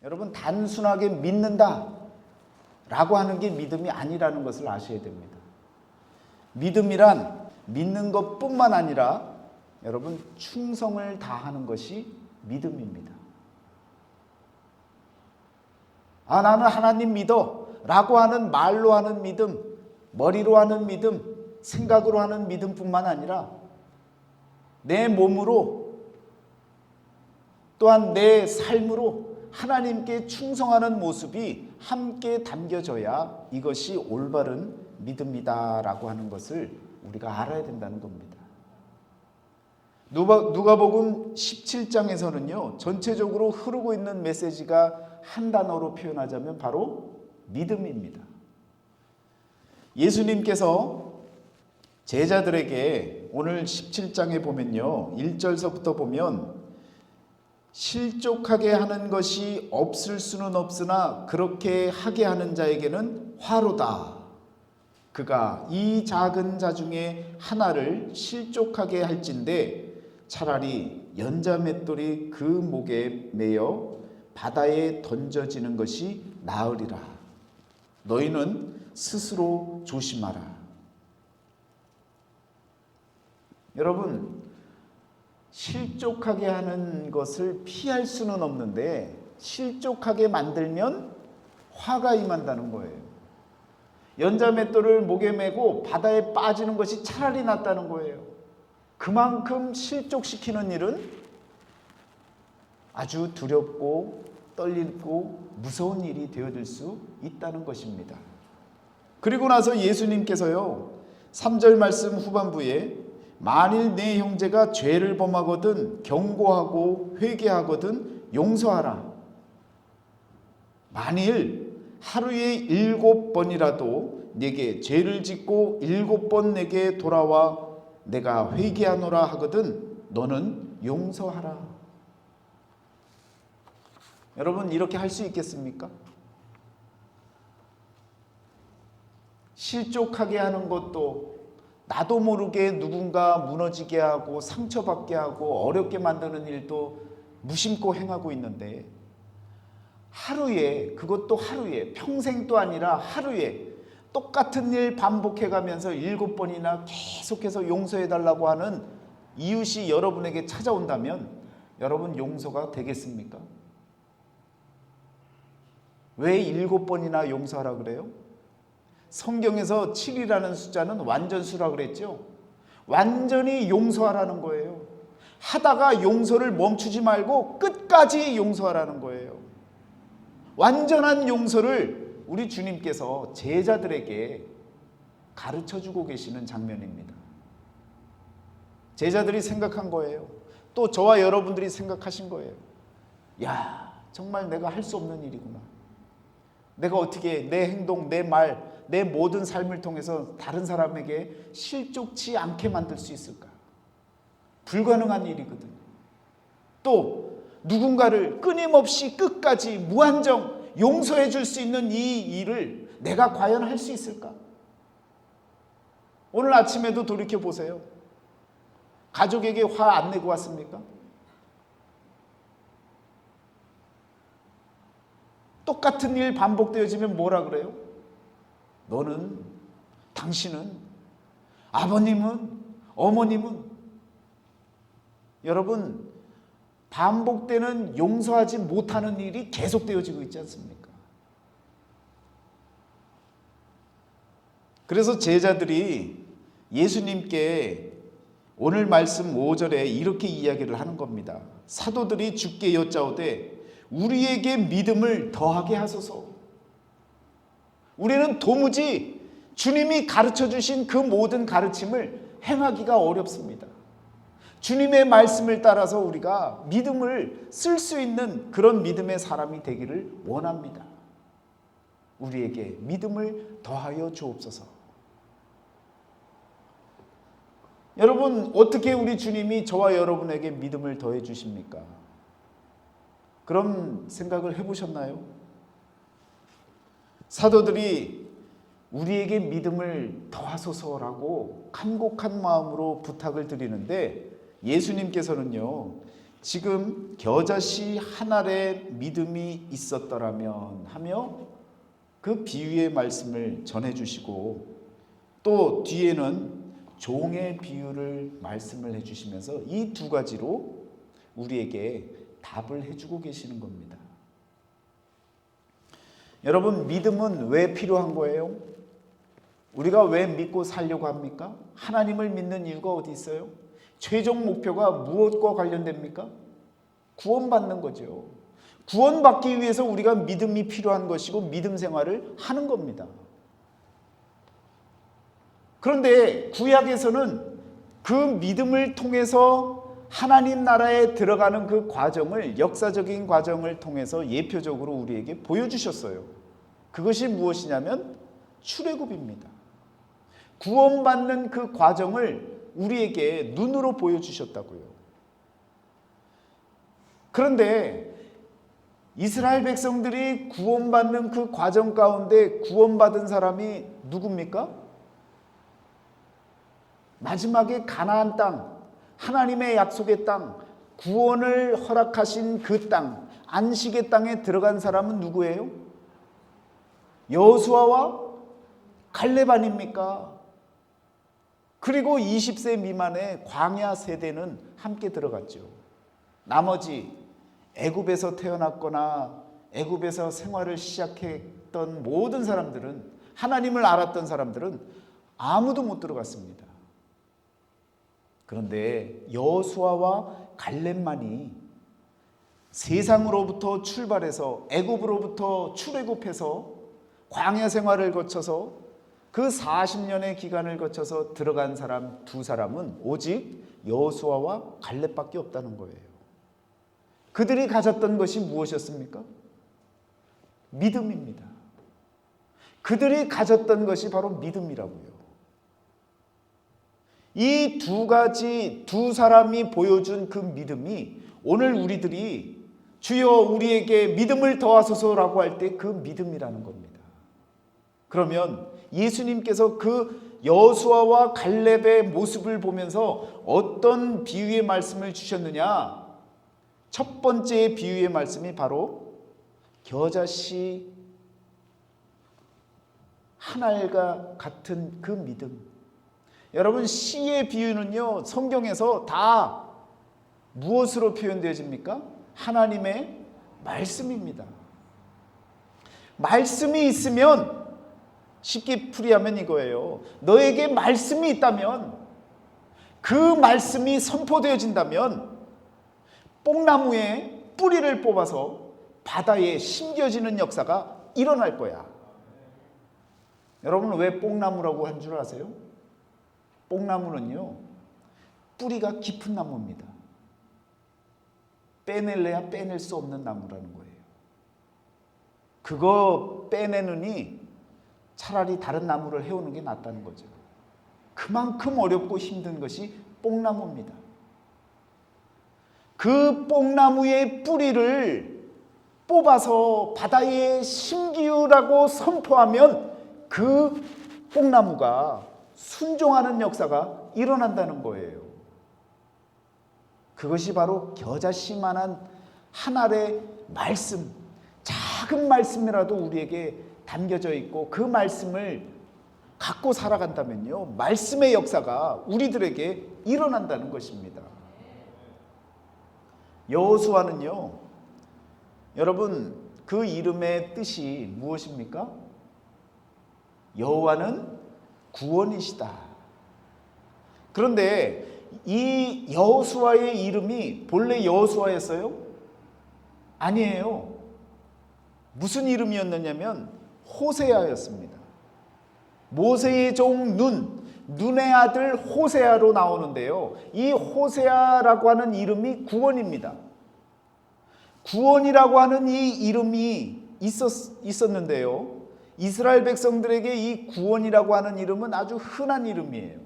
여러분, 단순하게 믿는다 라고 하는 게 믿음이 아니라는 것을 아셔야 됩니다. 믿음이란 믿는 것뿐만 아니라 여러분, 충성을 다하는 것이 믿음입니다. 나는 하나님 믿어 라고 하는 말로 하는 믿음, 머리로 하는 믿음, 생각으로 하는 믿음뿐만 아니라 내 몸으로 또한 내 삶으로 하나님께 충성하는 모습이 함께 담겨져야 이것이 올바른 믿음이다라고 하는 것을 우리가 알아야 된다는 겁니다. 누가복음 17장에서는요, 전체적으로 흐르고 있는 메시지가 한 단어로 표현하자면 바로 믿음입니다. 예수님께서 제자들에게 오늘 17장에 보면요, 1절서부터 보면 실족하게 하는 것이 없을 수는 없으나 그렇게 하게 하는 자에게는 화로다. 그가 이 작은 자 중에 하나를 실족하게 할진대 차라리 연자맷돌이 그 목에 매여 바다에 던져지는 것이 나으리라. 너희는 스스로 조심하라. 여러분, 실족하게 하는 것을 피할 수는 없는데 실족하게 만들면 화가 임한다는 거예요. 연자맷돌을 목에 메고 바다에 빠지는 것이 차라리 낫다는 거예요. 그만큼 실족시키는 일은 아주 두렵고 떨리고 무서운 일이 되어질 수 있다는 것입니다. 그리고 나서 예수님께서요, 3절 말씀 후반부에 만일 네 형제가 죄를 범하거든 경고하고 회개하거든 용서하라. 만일 하루에 7번이라도 내게 죄를 짓고 7번 내게 돌아와 내가 회개하노라 하거든 너는 용서하라. 여러분, 이렇게 할 수 있겠습니까? 실족하게 하는 것도 나도 모르게 누군가 무너지게 하고 상처받게 하고 어렵게 만드는 일도 무심코 행하고 있는데 하루에, 그것도 하루에, 평생도 아니라 하루에 똑같은 일 반복해가면서 7번이나 계속해서 용서해달라고 하는 이웃이 여러분에게 찾아온다면 여러분 용서가 되겠습니까? 왜 7번이나 용서하라 그래요? 성경에서 7이라는 숫자는 완전수라 그랬죠. 완전히 용서하라는 거예요. 하다가 용서를 멈추지 말고 끝까지 용서하라는 거예요. 완전한 용서를 우리 주님께서 제자들에게 가르쳐주고 계시는 장면입니다. 제자들이 생각한 거예요. 또 저와 여러분들이 생각하신 거예요. 야, 정말 내가 할 수 없는 일이구나. 내가 어떻게 내 행동, 내 말, 내 모든 삶을 통해서 다른 사람에게 실족치 않게 만들 수 있을까? 불가능한 일이거든요. 또 누군가를 끊임없이 끝까지 무한정 용서해 줄 수 있는 이 일을 내가 과연 할 수 있을까? 오늘 아침에도 돌이켜 보세요. 가족에게 화 안 내고 왔습니까? 똑같은 일 반복되어지면 뭐라 그래요? 너는, 당신은, 아버님은, 어머님은. 여러분, 반복되는 용서하지 못하는 일이 계속되어지고 있지 않습니까? 그래서 제자들이 예수님께 오늘 말씀 5절에 이렇게 이야기를 하는 겁니다. 사도들이 주께 여짜오되 우리에게 믿음을 더하게 하소서. 우리는 도무지 주님이 가르쳐 주신 그 모든 가르침을 행하기가 어렵습니다. 주님의 말씀을 따라서 우리가 믿음을 쓸 수 있는 그런 믿음의 사람이 되기를 원합니다. 우리에게 믿음을 더하여 주옵소서. 여러분, 어떻게 우리 주님이 저와 여러분에게 믿음을 더해 주십니까? 그런 생각을 해보셨나요? 사도들이 우리에게 믿음을 더하소서라고 간곡한 마음으로 부탁을 드리는데 예수님께서는요, 지금 겨자씨 한 알의 믿음이 있었더라면 하며 그 비유의 말씀을 전해주시고, 또 뒤에는 종의 비유를 말씀을 해주시면서 이 두 가지로 우리에게 답을 해주고 계시는 겁니다. 여러분, 믿음은 왜 필요한 거예요? 우리가 왜 믿고 살려고 합니까? 하나님을 믿는 이유가 어디 있어요? 최종 목표가 무엇과 관련됩니까? 구원받는 거죠. 구원받기 위해서 우리가 믿음이 필요한 것이고 믿음 생활을 하는 겁니다. 그런데 구약에서는 그 믿음을 통해서 하나님 나라에 들어가는 그 과정을, 역사적인 과정을 통해서 예표적으로 우리에게 보여주셨어요. 그것이 무엇이냐면 출애굽입니다. 구원받는 그 과정을 우리에게 눈으로 보여주셨다고요. 그런데 이스라엘 백성들이 구원받는 그 과정 가운데 구원받은 사람이 누굽니까? 마지막에 가나안 땅, 하나님의 약속의 땅, 구원을 허락하신 그 땅, 안식의 땅에 들어간 사람은 누구예요? 여호수아와 갈렙 아닙니까? 그리고 20세 미만의 광야 세대는 함께 들어갔죠. 나머지 애굽에서 태어났거나 애굽에서 생활을 시작했던 모든 사람들은, 하나님을 알았던 사람들은 아무도 못 들어갔습니다. 그런데 여호수아와 갈렙만이 세상으로부터 출발해서 애굽으로부터 출애굽해서 광야 생활을 거쳐서 그 40년의 기간을 거쳐서 들어간 사람 두 사람은 오직 여호수아와 갈렙밖에 없다는 거예요. 그들이 가졌던 것이 무엇이었습니까? 믿음입니다. 그들이 가졌던 것이 바로 믿음이라고요. 이 두 가지, 두 사람이 보여준 그 믿음이 오늘 우리들이 주여 우리에게 믿음을 더하소서라고 할 때 그 믿음이라는 겁니다. 그러면 예수님께서 그 여호수아와 갈렙의 모습을 보면서 어떤 비유의 말씀을 주셨느냐? 첫 번째 비유의 말씀이 바로 겨자씨 한 알과 같은 그 믿음. 여러분, 씨의 비유는요, 성경에서 다 무엇으로 표현되어집니까? 하나님의 말씀입니다. 말씀이 있으면, 쉽게 풀이하면 이거예요. 너에게 말씀이 있다면, 그 말씀이 선포되어진다면 뽕나무에 뿌리를 뽑아서 바다에 심겨지는 역사가 일어날 거야. 여러분, 왜 뽕나무라고 한 줄 아세요? 뽕나무는요, 뿌리가 깊은 나무입니다. 빼낼래야 빼낼 수 없는 나무라는 거예요. 그거 빼내느니 차라리 다른 나무를 해오는 게 낫다는 거죠. 그만큼 어렵고 힘든 것이 뽕나무입니다. 그 뽕나무의 뿌리를 뽑아서 바다에 심기우라고 선포하면 그 뽕나무가 순종하는 역사가 일어난다는 거예요. 그것이 바로 겨자씨만한 한 알의 말씀, 작은 말씀이라도 우리에게 담겨져 있고 그 말씀을 갖고 살아간다면요, 말씀의 역사가 우리들에게 일어난다는 것입니다. 여호수아는요, 여러분, 그 이름의 뜻이 무엇입니까? 여호와는 구원이시다. 그런데 이 여호수아의 이름이 본래 여호수아였어요? 아니에요. 무슨 이름이었느냐면 호세아였습니다. 모세의 종 눈의 아들 호세아로 나오는데요, 이 호세아라고 하는 이름이 구원입니다. 구원이라고 하는 이 이름이 있었는데요, 이스라엘 백성들에게 이 구원이라고 하는 이름은 아주 흔한 이름이에요.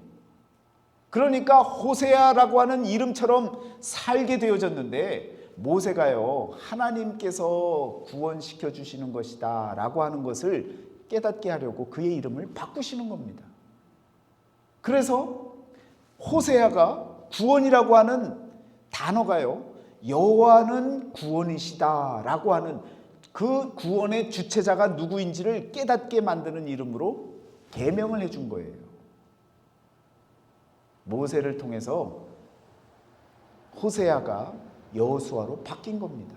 그러니까 호세아라고 하는 이름처럼 살게 되어졌는데, 모세가요, 하나님께서 구원시켜 주시는 것이다 라고 하는 것을 깨닫게 하려고 그의 이름을 바꾸시는 겁니다. 그래서 호세아가, 구원이라고 하는 단어가요, 여호와는 구원이시다라고 하는 그 구원의 주체자가 누구인지를 깨닫게 만드는 이름으로 계명을 해준 거예요. 모세를 통해서 호세아가 여호수아로 바뀐 겁니다.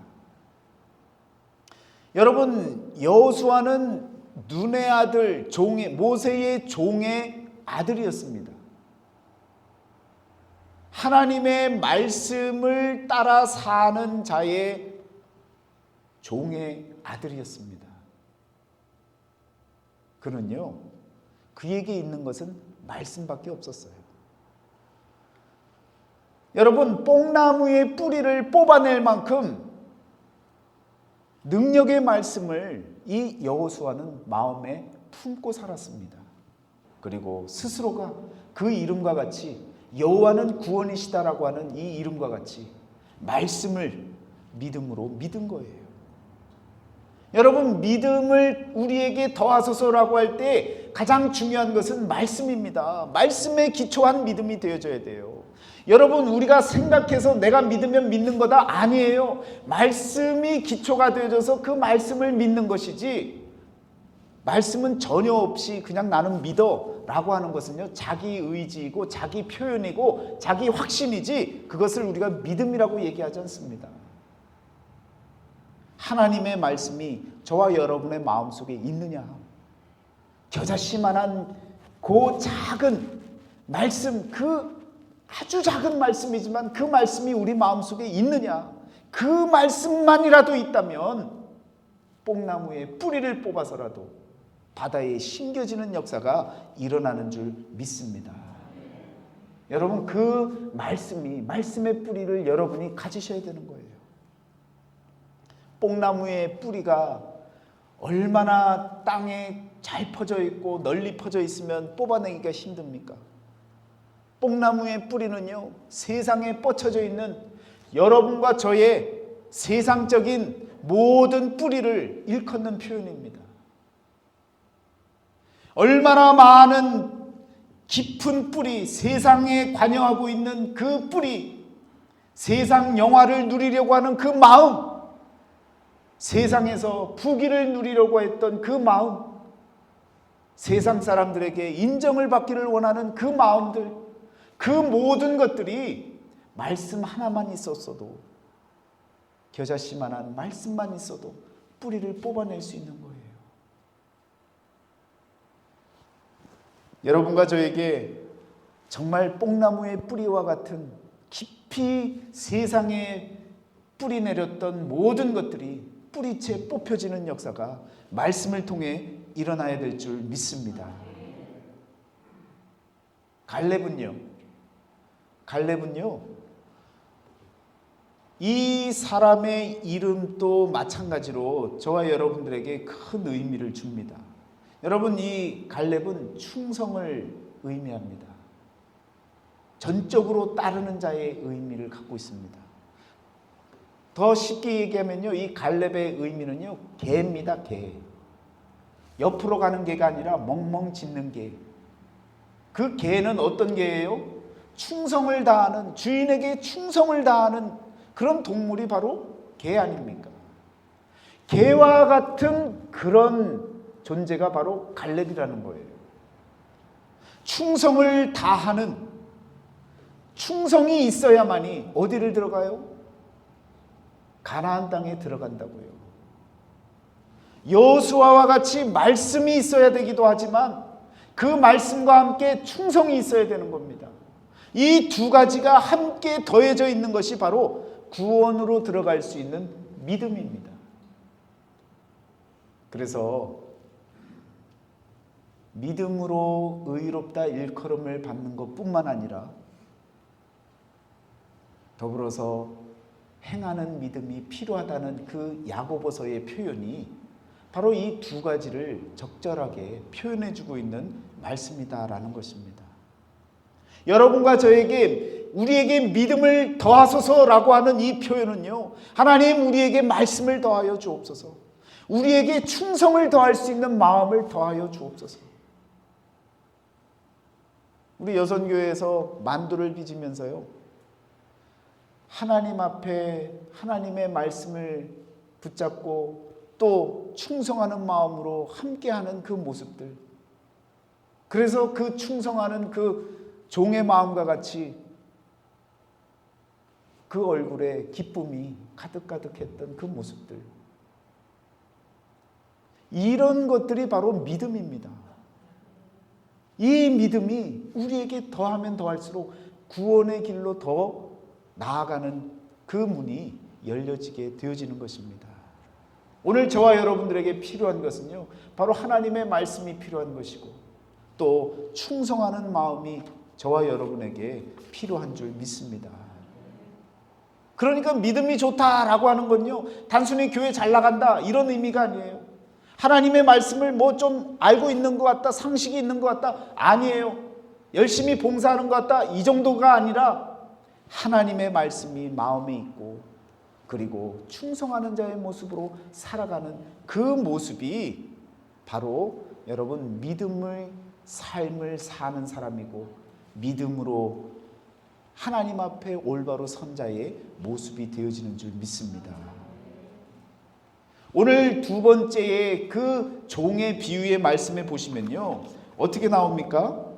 여러분, 여호수아는 눈의 아들, 모세의 종의 아들이었습니다. 하나님의 말씀을 따라 사는 자의 종의 아들이었습니다. 그는요, 그에게 있는 것은 말씀밖에 없었어요. 여러분, 뽕나무의 뿌리를 뽑아낼 만큼 능력의 말씀을 이 여호수아는 마음에 품고 살았습니다. 그리고 스스로가 그 이름과 같이 여호와는 구원이시다라고 하는 이 이름과 같이 말씀을 믿음으로 믿은 거예요. 여러분, 믿음을 우리에게 더하소서라고 할 때 가장 중요한 것은 말씀입니다. 말씀에 기초한 믿음이 되어져야 돼요. 여러분, 우리가 생각해서 내가 믿으면 믿는 거다? 아니에요. 말씀이 기초가 되어져서 그 말씀을 믿는 것이지, 말씀은 전혀 없이 그냥 나는 믿어 라고 하는 것은요, 자기 의지이고 자기 표현이고 자기 확신이지, 그것을 우리가 믿음이라고 얘기하지 않습니다. 하나님의 말씀이 저와 여러분의 마음속에 있느냐, 겨자씨만한 그 작은 말씀, 그 아주 작은 말씀이지만 그 말씀이 우리 마음속에 있느냐, 그 말씀만이라도 있다면 뽕나무의 뿌리를 뽑아서라도 바다에 심겨지는 역사가 일어나는 줄 믿습니다. 여러분, 그 말씀의 뿌리를 여러분이 가지셔야 되는 거예요. 뽕나무의 뿌리가 얼마나 땅에 잘 퍼져 있고 널리 퍼져 있으면 뽑아내기가 힘듭니까? 뽕나무의 뿌리는요, 세상에 뻗쳐져 있는 여러분과 저의 세상적인 모든 뿌리를 일컫는 표현입니다. 얼마나 많은 깊은 뿌리, 세상에 관여하고 있는 그 뿌리, 세상 영화를 누리려고 하는 그 마음, 세상에서 부귀를 누리려고 했던 그 마음, 세상 사람들에게 인정을 받기를 원하는 그 마음들, 그 모든 것들이 말씀 하나만 있었어도, 겨자씨만한 말씀만 있어도 뿌리를 뽑아낼 수 있는 거예요. 여러분과 저에게 정말 뽕나무의 뿌리와 같은 깊이 세상에 뿌리 내렸던 모든 것들이 뿌리채 뽑혀지는 역사가 말씀을 통해 일어나야 될 줄 믿습니다. 갈렙은요, 이 사람의 이름도 마찬가지로 저와 여러분들에게 큰 의미를 줍니다. 여러분, 이 갈렙은 충성을 의미합니다. 전적으로 따르는 자의 의미를 갖고 있습니다. 더 쉽게 얘기하면요, 이 갈렙의 의미는요, 개입니다. 개. 옆으로 가는 개가 아니라 멍멍 짖는 개. 그 개는 어떤 개예요? 충성을 다하는, 주인에게 충성을 다하는 그런 동물이 바로 개 아닙니까? 개와 같은 그런 존재가 바로 갈렙이라는 거예요. 충성을 다하는, 충성이 있어야만이 어디를 들어가요? 가나안 땅에 들어간다고요. 여호수아와 같이 말씀이 있어야 되기도 하지만 그 말씀과 함께 충성이 있어야 되는 겁니다. 이 두 가지가 함께 더해져 있는 것이 바로 구원으로 들어갈 수 있는 믿음입니다. 그래서 믿음으로 의롭다 일컬음을 받는 것뿐만 아니라 더불어서 행하는 믿음이 필요하다는 그 야고보서의 표현이 바로 이 두 가지를 적절하게 표현해주고 있는 말씀이다라는 것입니다. 여러분과 저에게, 우리에게 믿음을 더하소서라고 하는 이 표현은요, 하나님 우리에게 말씀을 더하여 주옵소서, 우리에게 충성을 더할 수 있는 마음을 더하여 주옵소서. 우리 여선교회에서 만두를 빚으면서요, 하나님 앞에 하나님의 말씀을 붙잡고 또 충성하는 마음으로 함께하는 그 모습들, 그래서 그 충성하는 그 종의 마음과 같이 그 얼굴에 기쁨이 가득가득했던 그 모습들, 이런 것들이 바로 믿음입니다. 이 믿음이 우리에게 더하면 더할수록 구원의 길로 더 나아가는 그 문이 열려지게 되어지는 것입니다. 오늘 저와 여러분들에게 필요한 것은요, 바로 하나님의 말씀이 필요한 것이고 또 충성하는 마음이 저와 여러분에게 필요한 줄 믿습니다. 그러니까 믿음이 좋다라고 하는 건요, 단순히 교회 잘 나간다 이런 의미가 아니에요. 하나님의 말씀을 뭐 좀 알고 있는 것 같다, 상식이 있는 것 같다, 아니에요. 열심히 봉사하는 것 같다, 이 정도가 아니라 하나님의 말씀이 마음에 있고 그리고 충성하는 자의 모습으로 살아가는 그 모습이 바로 여러분 믿음의 삶을 사는 사람이고 믿음으로 하나님 앞에 올바로 선 자의 모습이 되어지는 줄 믿습니다. 오늘 두 번째의 그 종의 비유의 말씀에 보시면요, 어떻게 나옵니까?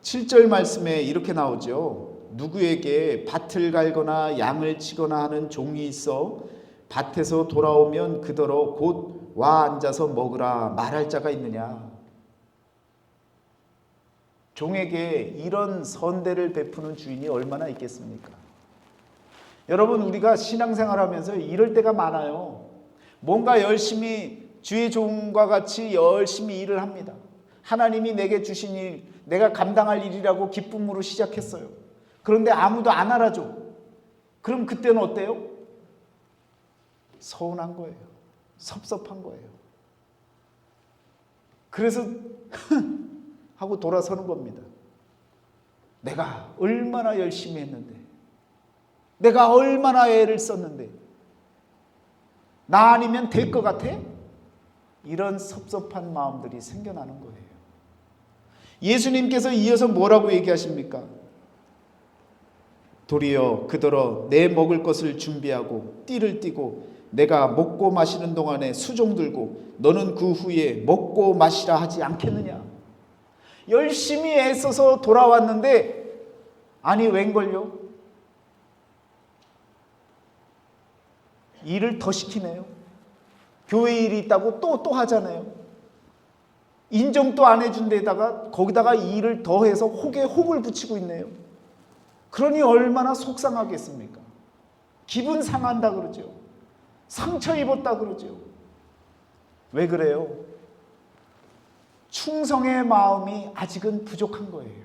7절 말씀에 이렇게 나오죠. 누구에게 밭을 갈거나 양을 치거나 하는 종이 있어 밭에서 돌아오면 그더러 곧 와 앉아서 먹으라 말할 자가 있느냐. 종에게 이런 선대를 베푸는 주인이 얼마나 있겠습니까? 여러분, 우리가 신앙생활하면서 이럴 때가 많아요. 뭔가 열심히 주의 종과 같이 열심히 일을 합니다. 하나님이 내게 주신 일, 내가 감당할 일이라고 기쁨으로 시작했어요. 그런데 아무도 안 알아줘. 그럼 그때는 어때요? 서운한 거예요. 섭섭한 거예요. 그래서 하고 돌아서는 겁니다. 내가 얼마나 열심히 했는데, 내가 얼마나 애를 썼는데 나 아니면 될 것 같아? 이런 섭섭한 마음들이 생겨나는 거예요. 예수님께서 이어서 뭐라고 얘기하십니까? 도리어 그더러 내 먹을 것을 준비하고 띠를 띠고 내가 먹고 마시는 동안에 수종 들고 너는 그 후에 먹고 마시라 하지 않겠느냐. 열심히 애써서 돌아왔는데 아니 웬걸요? 일을 더 시키네요. 교회 일이 있다고 또 하잖아요. 인정도 안 해준 데다가 거기다가 일을 더해서 혹에 혹을 붙이고 있네요. 그러니 얼마나 속상하겠습니까? 기분 상한다 그러죠. 상처 입었다 그러죠. 왜 그래요? 충성의 마음이 아직은 부족한 거예요.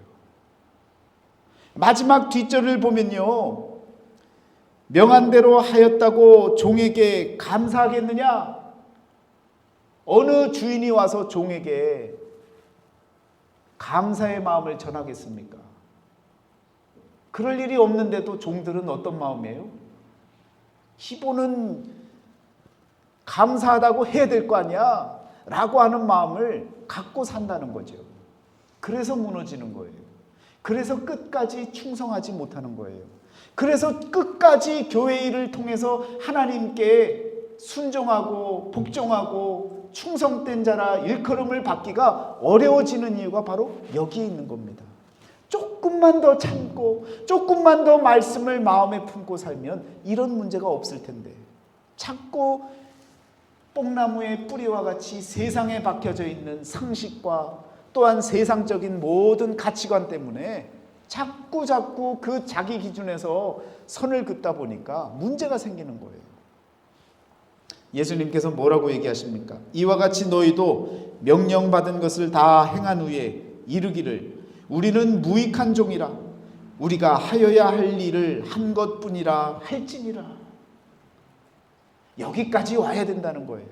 마지막 뒷절을 보면요, 명한 대로 하였다고 종에게 감사하겠느냐? 어느 주인이 와서 종에게 감사의 마음을 전하겠습니까? 그럴 일이 없는데도 종들은 어떤 마음이에요? 기본은 감사하다고 해야 될 거 아니야 라고 하는 마음을 갖고 산다는 거죠. 그래서 무너지는 거예요. 그래서 끝까지 충성하지 못하는 거예요. 그래서 끝까지 교회 일을 통해서 하나님께 순종하고 복종하고 충성된 자라 일컬음을 받기가 어려워지는 이유가 바로 여기에 있는 겁니다. 조금만 더 참고 조금만 더 말씀을 마음에 품고 살면 이런 문제가 없을 텐데, 자꾸 뽕나무의 뿌리와 같이 세상에 박혀져 있는 상식과 또한 세상적인 모든 가치관 때문에 자꾸 그 자기 기준에서 선을 긋다 보니까 문제가 생기는 거예요. 예수님께서 뭐라고 얘기하십니까? 이와 같이 너희도 명령받은 것을 다 행한 후에 이르기를 우리는 무익한 종이라 우리가 하여야 할 일을 한 것뿐이라 할지니라. 여기까지 와야 된다는 거예요.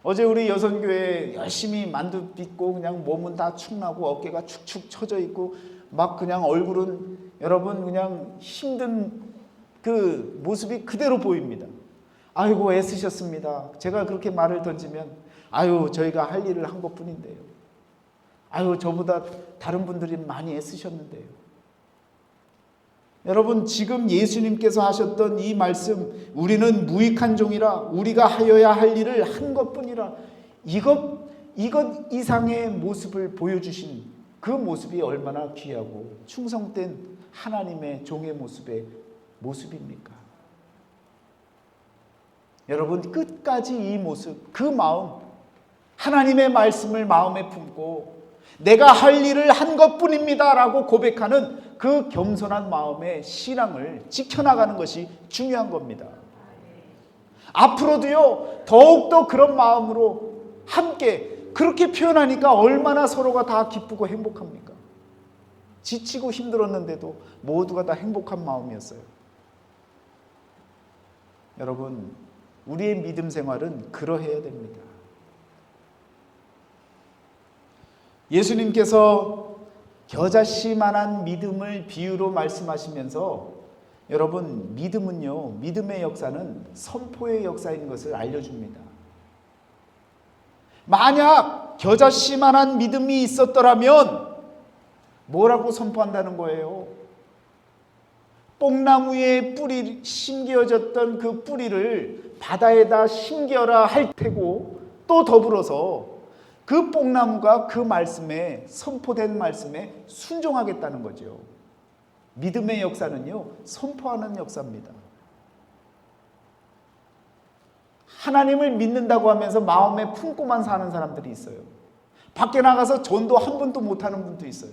어제 우리 여선교회 열심히 만두 빚고 그냥 몸은 다 축나고 어깨가 축축 처져 있고 막 그냥 얼굴은 여러분 그냥 힘든 그 모습이 그대로 보입니다. 아이고 애쓰셨습니다. 제가 그렇게 말을 던지면 아유 저희가 할 일을 한 것뿐인데요. 아유 저보다 다른 분들이 많이 애쓰셨는데요. 여러분, 지금 예수님께서 하셨던 이 말씀, 우리는 무익한 종이라 우리가 하여야 할 일을 한 것뿐이라, 이것 이상의 모습을 보여주신 그 모습이 얼마나 귀하고 충성된 하나님의 종의 모습입니까? 여러분, 끝까지 이 모습, 그 마음, 하나님의 말씀을 마음에 품고 내가 할 일을 한 것뿐입니다 라고 고백하는 그 겸손한 마음의 신앙을 지켜나가는 것이 중요한 겁니다. 앞으로도요, 더욱더 그런 마음으로 함께 그렇게 표현하니까 얼마나 서로가 다 기쁘고 행복합니까? 지치고 힘들었는데도 모두가 다 행복한 마음이었어요. 여러분, 우리의 믿음 생활은 그러해야 됩니다. 예수님께서 겨자씨만한 믿음을 비유로 말씀하시면서, 여러분, 믿음은요, 믿음의 역사는 선포의 역사인 것을 알려줍니다. 만약 겨자씨만한 믿음이 있었더라면 뭐라고 선포한다는 거예요? 뽕나무에 뿌리 심겨졌던 그 뿌리를 바다에다 심겨라 할 테고, 또 더불어서 그 뽕나무가 그 말씀에, 선포된 말씀에 순종하겠다는 거죠. 믿음의 역사는요, 선포하는 역사입니다. 하나님을 믿는다고 하면서 마음에 품고만 사는 사람들이 있어요. 밖에 나가서 전도 한 번도 못하는 분도 있어요.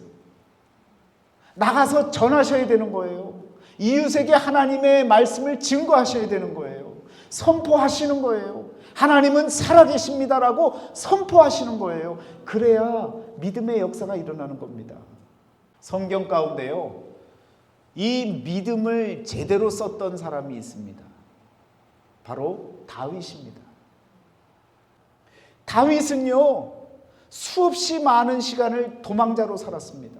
나가서 전하셔야 되는 거예요. 이웃에게 하나님의 말씀을 증거하셔야 되는 거예요. 선포하시는 거예요. 하나님은 살아계십니다라고 선포하시는 거예요. 그래야 믿음의 역사가 일어나는 겁니다. 성경 가운데요, 이 믿음을 제대로 썼던 사람이 있습니다. 바로 다윗입니다. 다윗은요, 수없이 많은 시간을 도망자로 살았습니다.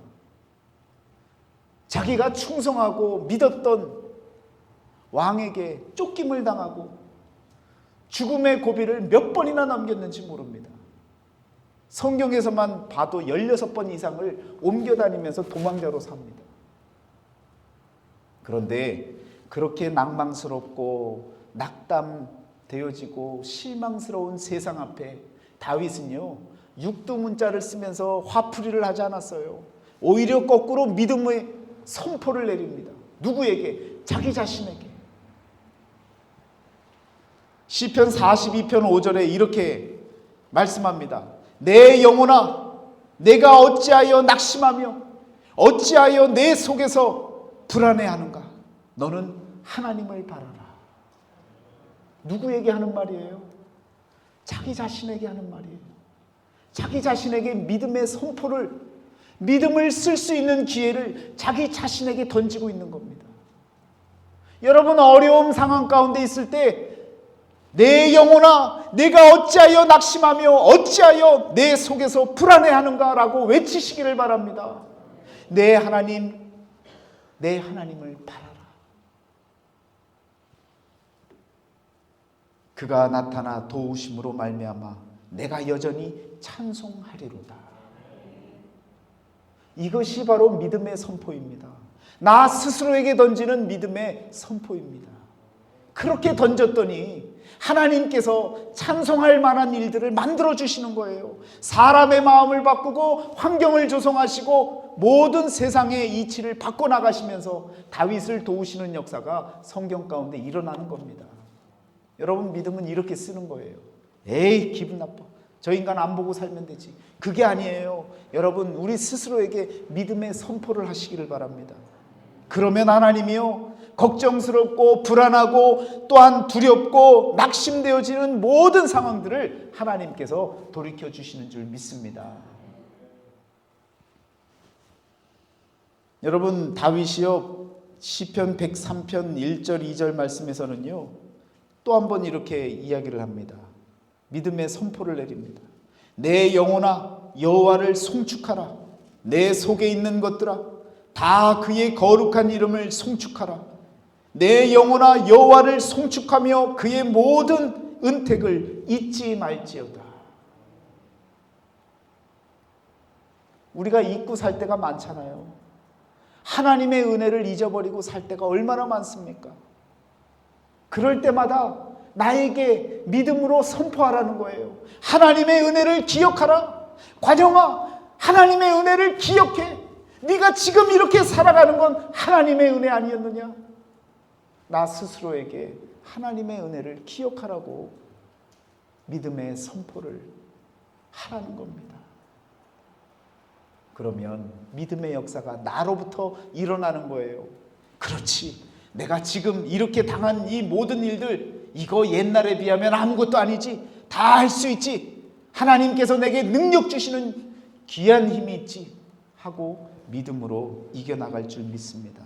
자기가 충성하고 믿었던 왕에게 쫓김을 당하고 죽음의 고비를 몇 번이나 넘겼는지 모릅니다. 성경에서만 봐도 16번 이상을 옮겨다니면서 도망자로 삽니다. 그런데 그렇게 낭망스럽고 낙담되어지고 실망스러운 세상 앞에 다윗은요, 육두문자를 쓰면서 화풀이를 하지 않았어요. 오히려 거꾸로 믿음의 선포를 내립니다. 누구에게? 자기 자신에게. 시편 42편 5절에 이렇게 말씀합니다. 내 영혼아, 내가 어찌하여 낙심하며 어찌하여 내 속에서 불안해하는가? 너는 하나님을 바라라. 누구에게 하는 말이에요? 자기 자신에게 하는 말이에요. 자기 자신에게 믿음의 선포를, 믿음을 쓸 수 있는 기회를 자기 자신에게 던지고 있는 겁니다. 여러분, 어려운 상황 가운데 있을 때 내 영혼아, 내가 어찌하여 낙심하며 어찌하여 내 속에서 불안해하는가 라고 외치시기를 바랍니다. 내 하나님을 바라라. 그가 나타나 도우심으로 말미암아 내가 여전히 찬송하리로다. 이것이 바로 믿음의 선포입니다. 나 스스로에게 던지는 믿음의 선포입니다. 그렇게 던졌더니 하나님께서 찬송할 만한 일들을 만들어 주시는 거예요. 사람의 마음을 바꾸고 환경을 조성하시고 모든 세상의 이치를 바꿔나가시면서 다윗을 도우시는 역사가 성경 가운데 일어나는 겁니다. 여러분, 믿음은 이렇게 쓰는 거예요. 에이, 기분 나빠. 저 인간 안 보고 살면 되지. 그게 아니에요. 여러분, 우리 스스로에게 믿음의 선포를 하시기를 바랍니다. 그러면 하나님이요, 걱정스럽고 불안하고 또한 두렵고 낙심되어지는 모든 상황들을 하나님께서 돌이켜 주시는 줄 믿습니다. 여러분, 다윗이요, 시편 103편 1절 2절 말씀에서는요, 또 한 번 이렇게 이야기를 합니다. 믿음의 선포를 내립니다. 내 영혼아, 여호와를 송축하라. 내 속에 있는 것들아, 다 그의 거룩한 이름을 송축하라. 내 영혼아, 여호와를 송축하며 그의 모든 은택을 잊지 말지어다. 우리가 잊고 살 때가 많잖아요. 하나님의 은혜를 잊어버리고 살 때가 얼마나 많습니까? 그럴 때마다 나에게 믿음으로 선포하라는 거예요. 하나님의 은혜를 기억하라. 관영아, 하나님의 은혜를 기억해. 네가 지금 이렇게 살아가는 건 하나님의 은혜 아니었느냐? 나 스스로에게 하나님의 은혜를 기억하라고 믿음의 선포를 하라는 겁니다. 그러면 믿음의 역사가 나로부터 일어나는 거예요. 그렇지, 내가 지금 이렇게 당한 이 모든 일들, 이거 옛날에 비하면 아무것도 아니지. 다 할 수 있지. 하나님께서 내게 능력 주시는 귀한 힘이 있지 하고 믿음으로 이겨나갈 줄 믿습니다.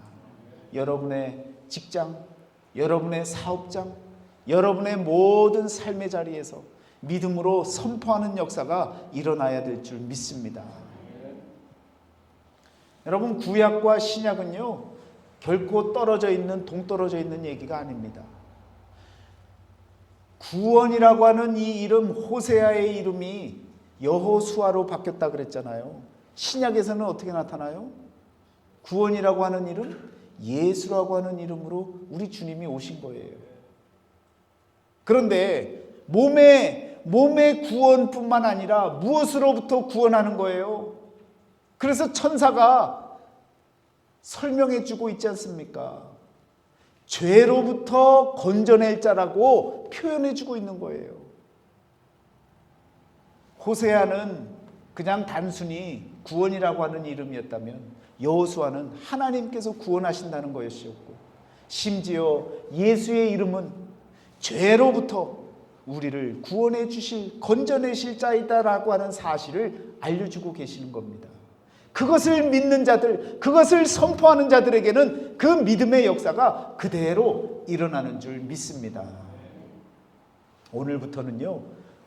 여러분의 직장, 여러분의 사업장, 여러분의 모든 삶의 자리에서 믿음으로 선포하는 역사가 일어나야 될 줄 믿습니다. 여러분, 구약과 신약은요, 결코 떨어져 있는, 동떨어져 있는 얘기가 아닙니다. 구원이라고 하는 이 이름, 호세아의 이름이 여호수아로 바뀌었다 그랬잖아요. 신약에서는 어떻게 나타나요? 구원이라고 하는 이름, 예수라고 하는 이름으로 우리 주님이 오신 거예요. 그런데 몸의 구원뿐만 아니라 무엇으로부터 구원하는 거예요? 그래서 천사가 설명해 주고 있지 않습니까? 죄로부터 건져낼 자라고 표현해 주고 있는 거예요. 호세아는 그냥 단순히 구원이라고 하는 이름이었다면 여호수아는 하나님께서 구원하신다는 것이었고, 심지어 예수의 이름은 죄로부터 우리를 구원해 주실, 건져내실 자이다라고 하는 사실을 알려주고 계시는 겁니다. 그것을 믿는 자들, 그것을 선포하는 자들에게는 그 믿음의 역사가 그대로 일어나는 줄 믿습니다. 오늘부터는요,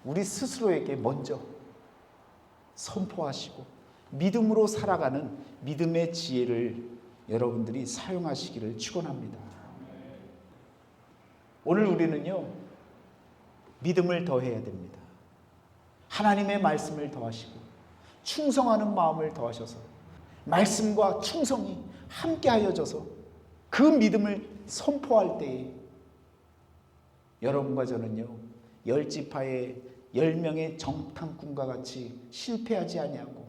우리 스스로에게 먼저 선포하시고 믿음으로 살아가는 믿음의 지혜를 여러분들이 사용하시기를 축원합니다. 오늘 우리는요, 믿음을 더해야 됩니다. 하나님의 말씀을 더하시고 충성하는 마음을 더하셔서 말씀과 충성이 함께하여져서 그 믿음을 선포할 때에 여러분과 저는요, 10지파의 10명의 정탐꾼과 같이 실패하지 아니하고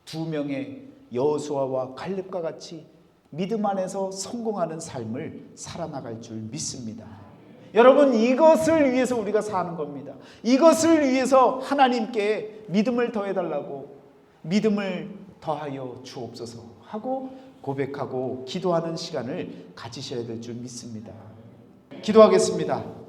2명의 여호수아와 갈렙과 같이 믿음 안에서 성공하는 삶을 살아나갈 줄 믿습니다. 여러분, 이것을 위해서 우리가 사는 겁니다. 이것을 위해서 하나님께 믿음을 더해달라고, 믿음을 더하여 주옵소서 하고 고백하고 기도하는 시간을 가지셔야 될 줄 믿습니다. 기도하겠습니다.